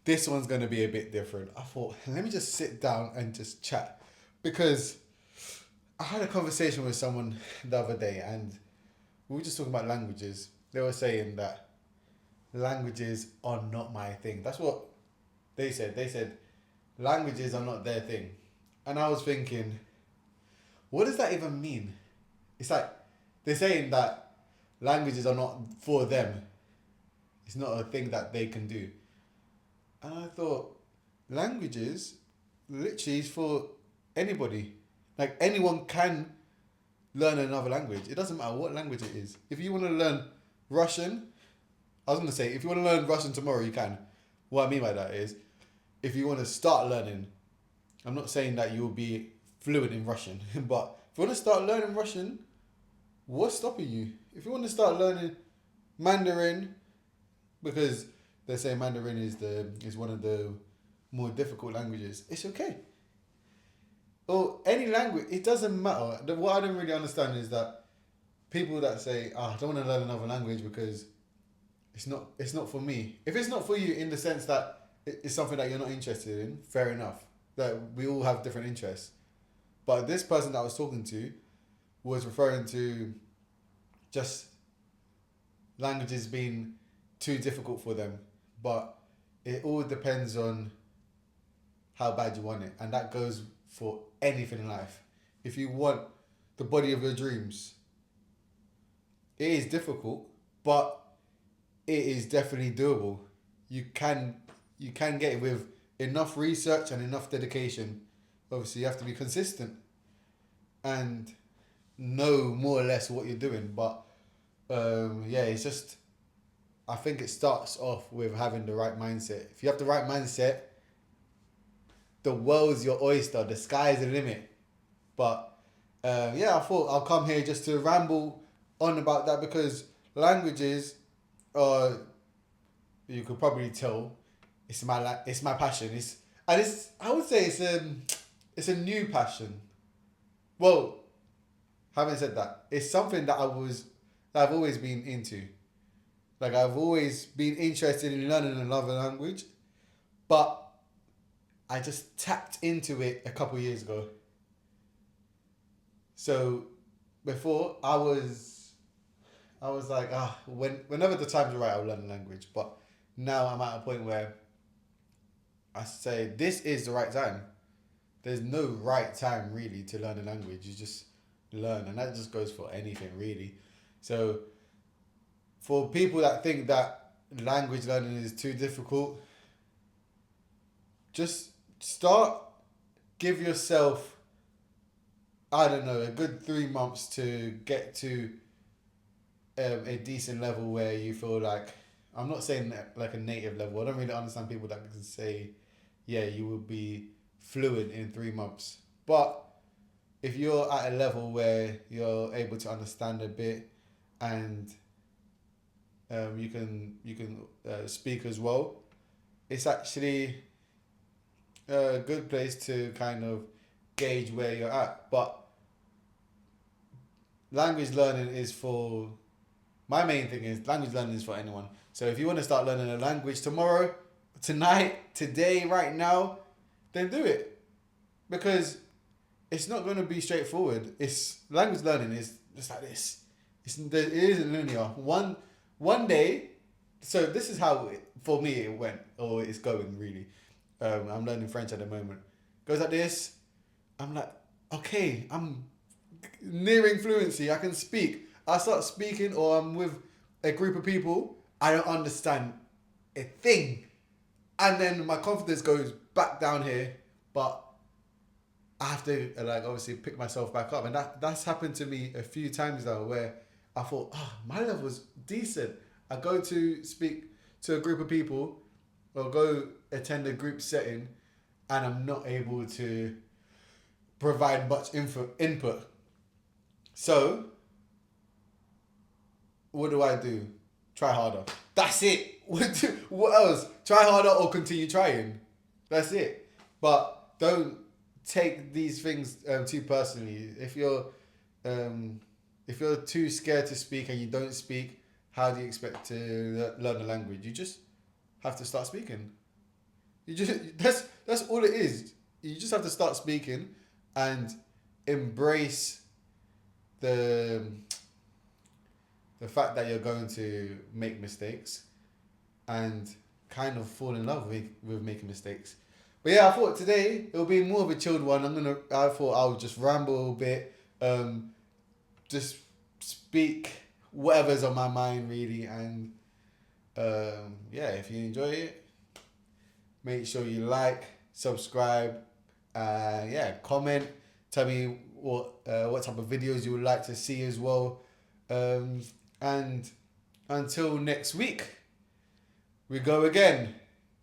this one's going to be a bit different. I thought, let me just sit down and just chat. Because I had a conversation with someone the other day and we were just talking about languages. They were saying that languages are not my thing. That's what they said. They said languages are not their thing. And I was thinking, what does that even mean? It's like they're saying that languages are not for them. It's not a thing that they can do. And I thought, languages literally is for anybody. Like anyone can learn another language. It doesn't matter what language it is. If you want to learn Russian, I was going to say, if you want to learn Russian tomorrow, you can. What I mean by that is, if you want to start learning, I'm not saying that you'll be fluent in Russian, but if you want to start learning Russian, what's stopping you? If you want to start learning Mandarin, because they say Mandarin is one of the more difficult languages, it's okay. Or any language, it doesn't matter. What I don't really understand is that people that say, I don't want to learn another language because it's not for me. If it's not for you in the sense that it's something that you're not interested in, fair enough. That we all have different interests. But this person that I was talking to was referring to just languages being too difficult for them. But it all depends on how bad you want it. And that goes for anything in life. If you want the body of your dreams, it is difficult, but it is definitely doable. You can get it with enough research and enough dedication. Obviously, you have to be consistent and know more or less what you're doing. But yeah, it's just I think it starts off with having the right mindset. If you have the right mindset, the world's your oyster. The sky's the limit. But yeah, I thought I'll come here just to ramble on about that because languages are, you could probably tell, it's my passion. It's I would say it's a new passion. Well, having said that, it's something that I've always been into. Like I've always been interested in learning another language, but I just tapped into it a couple of years ago. So before I was like, whenever the time's right, I'll learn a language. But now I'm at a point where I say this is the right time. There's no right time really to learn a language. You just learn, and that just goes for anything really. So for people that think that language learning is too difficult, just start. Give yourself, I don't know, a good 3 months to get to a decent level where you feel like, I'm not saying that like a native level. I don't really understand people that can say, yeah, you will be fluent in 3 months. But if you're at a level where you're able to understand a bit and you can speak as well, it's actually a good place to kind of gauge where you're at. But language learning is for my main thing is language learning is for anyone. So if you want to start learning a language tomorrow, tonight, today, right now, then do it because it's not going to be straightforward. It's language learning is just like this. It isn't linear. One day, so this is how for me it went or it's going really. I'm learning French at the moment. Goes like this. I'm like, okay, I'm nearing fluency. I can speak. I start speaking, or I'm with a group of people. I don't understand a thing, and then my confidence goes back down here. But I have to like obviously pick myself back up, and that's happened to me a few times now where I thought, my level was decent. I go to speak to a group of people, or go attend a group setting, and I'm not able to provide much input. So what do I do? Try harder. That's it. What else? Try harder or continue trying. That's it. But don't take these things too personally. Um, if you're too scared to speak and you don't speak, how do you expect to learn a language? You just have to start speaking. You just that's all it is. You just have to start speaking, and embrace the the fact that you're going to make mistakes, and kind of fall in love with making mistakes. But yeah, I thought today it'll be more of a chilled one. I thought I'll just ramble a bit, just speak whatever's on my mind really, and yeah, if you enjoy it, make sure you like, subscribe, yeah, comment. Tell me what type of videos you would like to see as well, and until next week, we go again.